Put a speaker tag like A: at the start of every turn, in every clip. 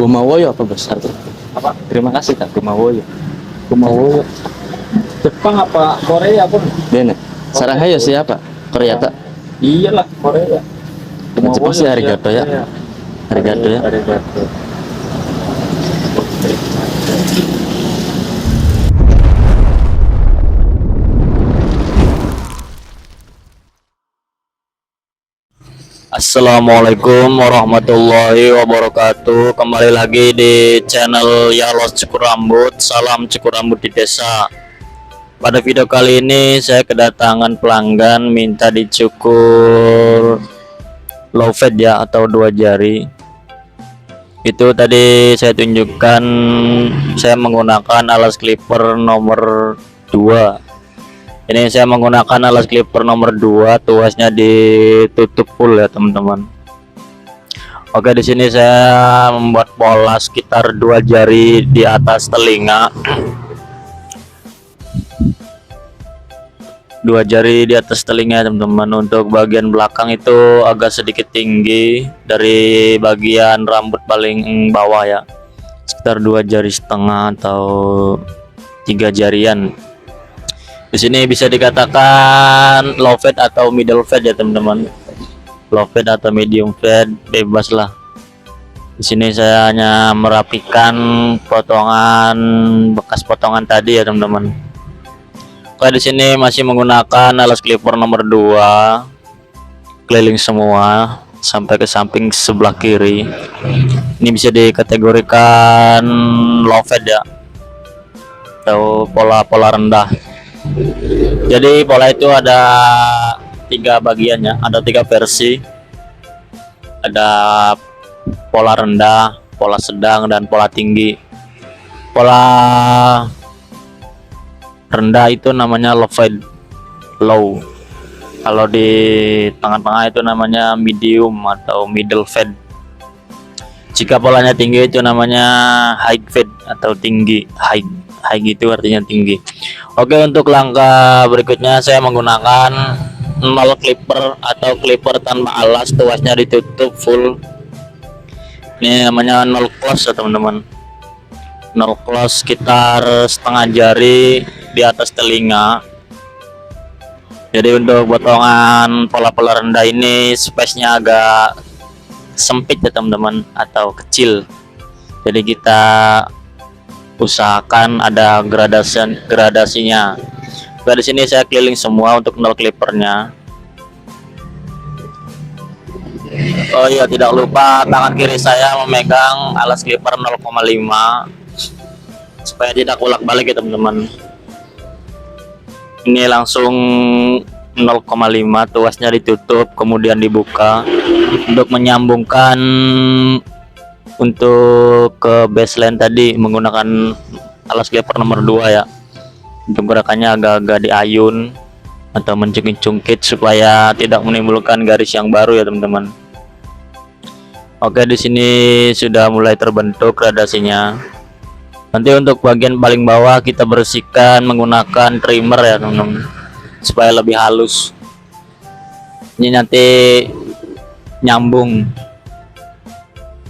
A: Kumawoyo apa besar tuh?
B: Apa?
A: Terima kasih Kak Kumawoyo.
B: Kumawoyo. Jepang apa Korea pun?
A: Dene. Saranghayo siapa? Korea tak?
B: Iyalah Korea.
A: Jepang sih arigato ya.
B: Korea.
A: Arigato ya.
B: Arigato.
C: Assalamualaikum warahmatullahi wabarakatuh. Kembali lagi di channel Yalos Cukur Rambut. Salam cukur rambut di desa. Pada video kali ini saya kedatangan pelanggan minta dicukur low fade ya, atau 2 jari. Itu tadi saya tunjukkan, saya menggunakan alas clipper nomor 2. Ini saya menggunakan alas clipper nomor 2, tuasnya ditutup full ya teman-teman. Oke, di sini saya membuat pola sekitar 2 jari di atas telinga. 2 jari di atas telinga teman-teman. Untuk bagian belakang itu agak sedikit tinggi dari bagian rambut paling bawah ya, sekitar 2,5 jari atau 3 jarian. Di sini bisa dikatakan low fade atau middle fade ya teman-teman. Low fade atau medium fade bebas lah. Di sini saya hanya merapikan potongan bekas potongan tadi ya teman-teman. Oke, di sini masih menggunakan alas clipper nomor 2, keliling semua sampai ke samping sebelah kiri. Ini bisa dikategorikan low fade ya, atau pola rendah. Jadi pola itu ada 3 bagiannya, ada 3 versi. Ada pola rendah, pola sedang, dan pola tinggi. Pola rendah itu namanya low fade, low. Kalau di tengah-tengah itu namanya medium atau middle fade. Jika polanya tinggi itu namanya high fade atau tinggi. High itu artinya tinggi. Oke, untuk langkah berikutnya saya menggunakan 0 clipper atau clipper tanpa alas, tuasnya ditutup full. Ini namanya 0 close ya teman-teman. 0 close sekitar setengah jari di atas telinga. Jadi untuk potongan pola-pola rendah ini space-nya agak sempit ya teman-teman, atau kecil. Jadi kita usahakan ada gradasinya. Nah, di sini saya keliling semua untuk 0 clippernya. Oh iya, tidak lupa tangan kiri saya memegang alas clipper 0,5 supaya tidak bolak-balik ya teman-teman. Ini langsung 0,5, tuasnya ditutup kemudian dibuka untuk menyambungkan untuk ke baseline tadi menggunakan alas clipper nomor 2 ya. Untuk gerakannya agak-agak diayun atau mencungkit-cungkit supaya tidak menimbulkan garis yang baru ya teman-teman. Oke, di sini sudah mulai terbentuk gradasinya. Nanti untuk bagian paling bawah kita bersihkan menggunakan trimmer ya teman-teman, supaya lebih halus. Ini nanti nyambung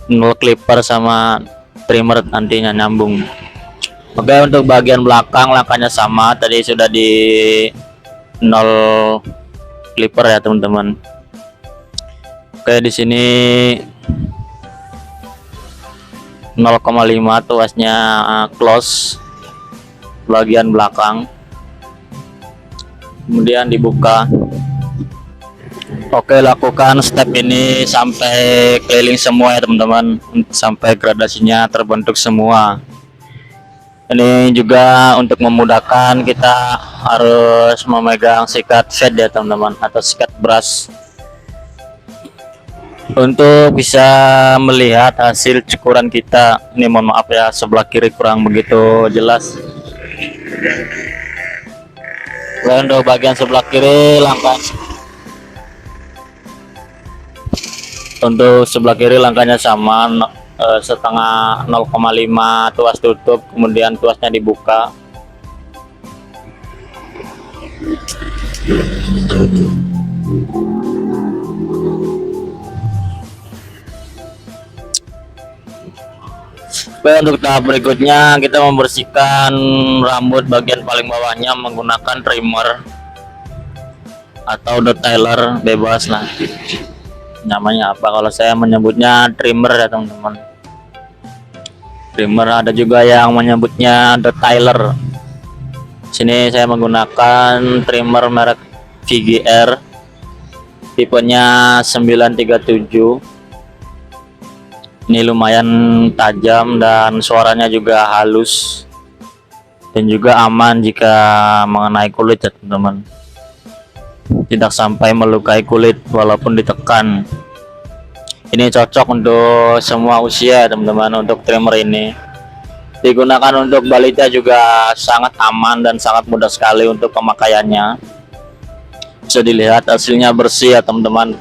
C: 0 clipper sama trimmer, nantinya nyambung. Oke, untuk bagian belakang langkahnya sama, tadi sudah di 0 clipper ya teman-teman. Oke, di sini 0,5 tuasnya close bagian belakang, kemudian dibuka. Oke, lakukan step ini sampai keliling semua ya teman-teman, sampai gradasinya terbentuk semua. Ini juga untuk memudahkan kita harus memegang sikat fade ya teman-teman, atau sikat brush, untuk bisa melihat hasil cukuran kita. Ini mohon maaf ya, sebelah kiri kurang begitu jelas. Untuk bagian sebelah kiri langkahnya sama, setengah 0,5 tuas tutup, kemudian tuasnya dibuka. Oke, untuk tahap berikutnya kita membersihkan rambut bagian paling bawahnya menggunakan trimmer atau detailer, bebas lah namanya apa. Kalau saya menyebutnya trimmer ya teman-teman. Trimmer, ada juga yang menyebutnya detailer. Sini saya menggunakan trimmer merek VGR, tipenya 937. Ini lumayan tajam dan suaranya juga halus dan juga aman jika mengenai kulit ya teman-teman. Tidak sampai melukai kulit walaupun ditekan. Ini cocok untuk semua usia teman-teman. Untuk trimmer ini digunakan untuk balita juga sangat aman dan sangat mudah sekali untuk pemakaiannya. Bisa dilihat hasilnya bersih ya teman-teman.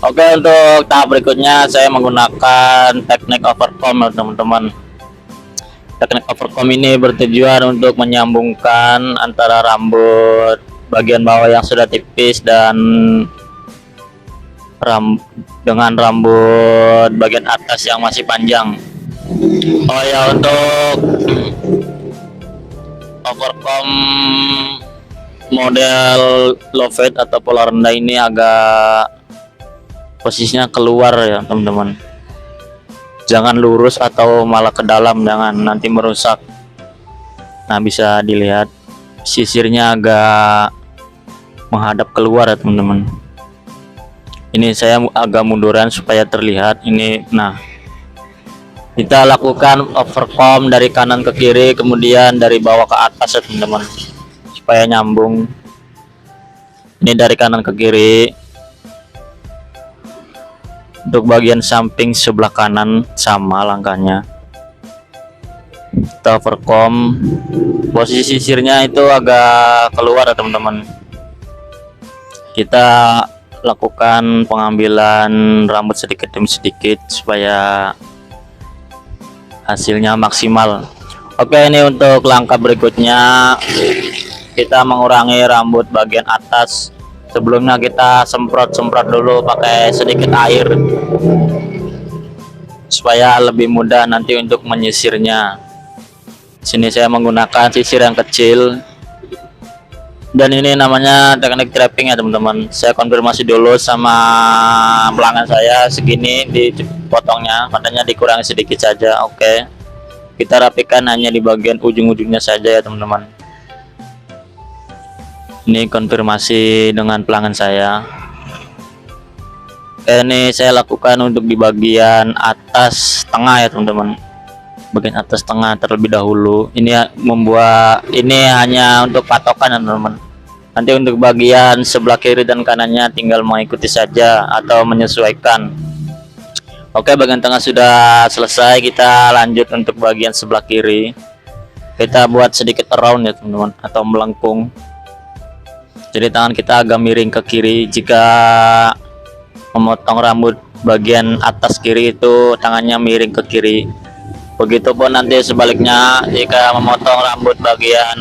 C: Oke, untuk tahap berikutnya saya menggunakan teknik overcomb ya teman-teman. Teknik overcomb ini bertujuan untuk menyambungkan antara rambut bagian bawah yang sudah tipis dan dengan rambut bagian atas yang masih panjang. Oh ya, untuk overcomb model low fade atau pola rendah ini agak posisinya keluar ya teman-teman. Jangan lurus atau malah ke dalam, jangan, nanti merusak. Nah, bisa dilihat sisirnya agak menghadap keluar ya teman-teman. Ini saya agak munduran supaya terlihat ini. Nah, kita lakukan overcomb dari kanan ke kiri, kemudian dari bawah ke atas ya teman-teman, supaya nyambung. Ini dari kanan ke kiri. Untuk bagian samping sebelah kanan sama langkahnya. Kita overcomb, posisi sisirnya itu agak keluar ya teman-teman. Kita lakukan pengambilan rambut sedikit demi sedikit supaya hasilnya maksimal. Oke, ini untuk langkah berikutnya kita mengurangi rambut bagian atas. Sebelumnya kita semprot dulu pakai sedikit air supaya lebih mudah nanti untuk menyisirnya. Sini saya menggunakan sisir yang kecil dan ini namanya teknik trapping ya teman-teman. Saya konfirmasi dulu sama pelanggan saya, segini dipotongnya, katanya dikurangi sedikit saja. Oke, kita rapikan hanya di bagian ujung-ujungnya saja ya teman-teman. Ini konfirmasi dengan pelanggan saya. Ini saya lakukan untuk di bagian atas tengah ya teman-teman. Bagian atas tengah terlebih dahulu. Ini membuat ini hanya untuk patokan ya teman-teman. Nanti untuk bagian sebelah kiri dan kanannya tinggal mengikuti saja atau menyesuaikan. Oke, bagian tengah sudah selesai. Kita lanjut untuk bagian sebelah kiri. Kita buat sedikit around ya teman-teman, atau melengkung. Jadi tangan kita agak miring ke kiri. Jika memotong rambut bagian atas kiri itu tangannya miring ke kiri. Begitupun nanti sebaliknya, jika memotong rambut bagian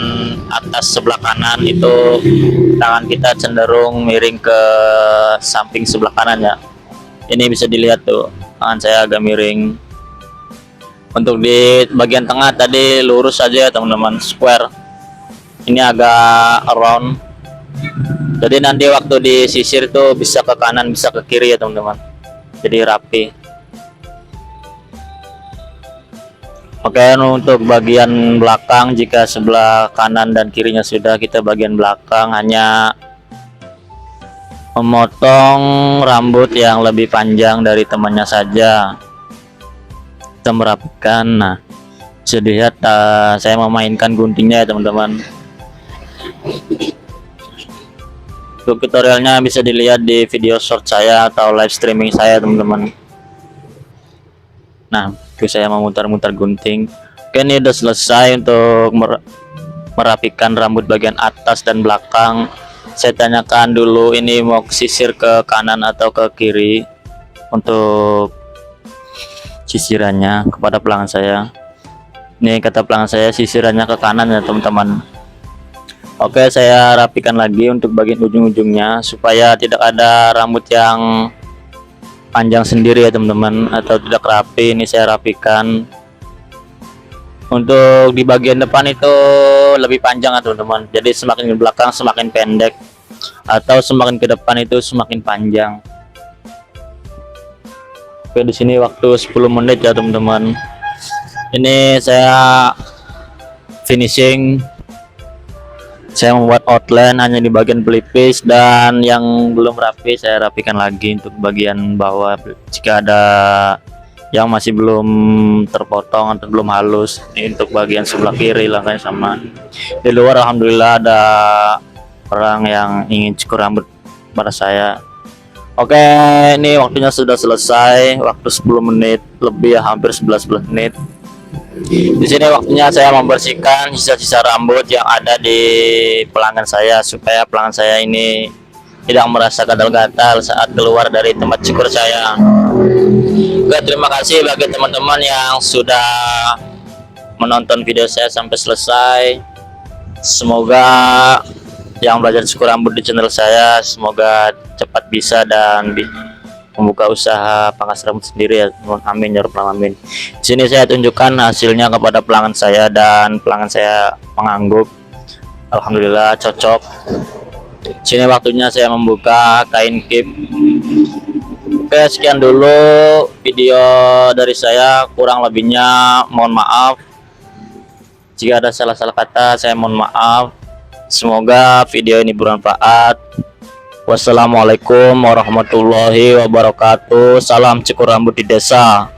C: atas sebelah kanan itu tangan kita cenderung miring ke samping sebelah kanan ya. Ini bisa dilihat tuh, tangan saya agak miring. Untuk di bagian tengah tadi lurus saja ya teman-teman, square. Ini agak round. Jadi nanti waktu disisir tuh bisa ke kanan bisa ke kiri ya teman-teman, jadi rapi. Oke, untuk bagian belakang, jika sebelah kanan dan kirinya sudah, kita bagian belakang hanya memotong rambut yang lebih panjang dari temannya saja. Kita merapikan. Nah, bisa dilihat saya memainkan guntingnya ya teman-teman. Untuk tutorialnya bisa dilihat di video short saya atau live streaming saya teman-teman. Nah, itu saya memutar-mutar gunting. Oke, ini udah selesai untuk merapikan rambut bagian atas dan belakang. Saya tanyakan dulu ini mau sisir ke kanan atau ke kiri untuk sisirannya kepada pelanggan saya. Ini kata pelanggan saya sisirannya ke kanan ya teman-teman. Oke, saya rapikan lagi untuk bagian ujung-ujungnya supaya tidak ada rambut yang panjang sendiri ya teman-teman, atau tidak rapi. Ini saya rapikan Untuk di bagian depan itu lebih panjang teman-teman. Jadi semakin ke belakang semakin pendek, atau semakin ke depan itu semakin panjang. Oke, di sini waktu 10 menit ya teman-teman. Ini saya finishing. Saya membuat outline hanya di bagian pelipis, dan yang belum rapi saya rapikan lagi untuk bagian bawah. Jika ada yang masih belum terpotong atau belum halus, ini untuk bagian sebelah kiri langkahnya sama. Di luar alhamdulillah ada orang yang ingin cukur rambut pada saya. Oke, ini waktunya sudah selesai, waktu 10 menit lebih ya, hampir 11 menit. Di sini waktunya saya membersihkan sisa-sisa rambut yang ada di pelanggan saya, supaya pelanggan saya ini tidak merasa gatal-gatal saat keluar dari tempat cukur saya. Oke, terima kasih bagi teman-teman yang sudah menonton video saya sampai selesai. Semoga yang belajar cukur rambut di channel saya semoga cepat bisa dan membuka usaha pangkas rambut sendiri ya. Amin ya rabbal alamin. Di sini saya tunjukkan hasilnya kepada pelanggan saya, dan pelanggan saya mengangguk. Alhamdulillah cocok. Sini waktunya saya membuka kain kip. Oke, sekian dulu video dari saya, kurang lebihnya mohon maaf. Jika ada salah-salah kata saya mohon maaf. Semoga video ini bermanfaat. Wassalamualaikum warahmatullahi wabarakatuh. Salam cukur rambut di desa.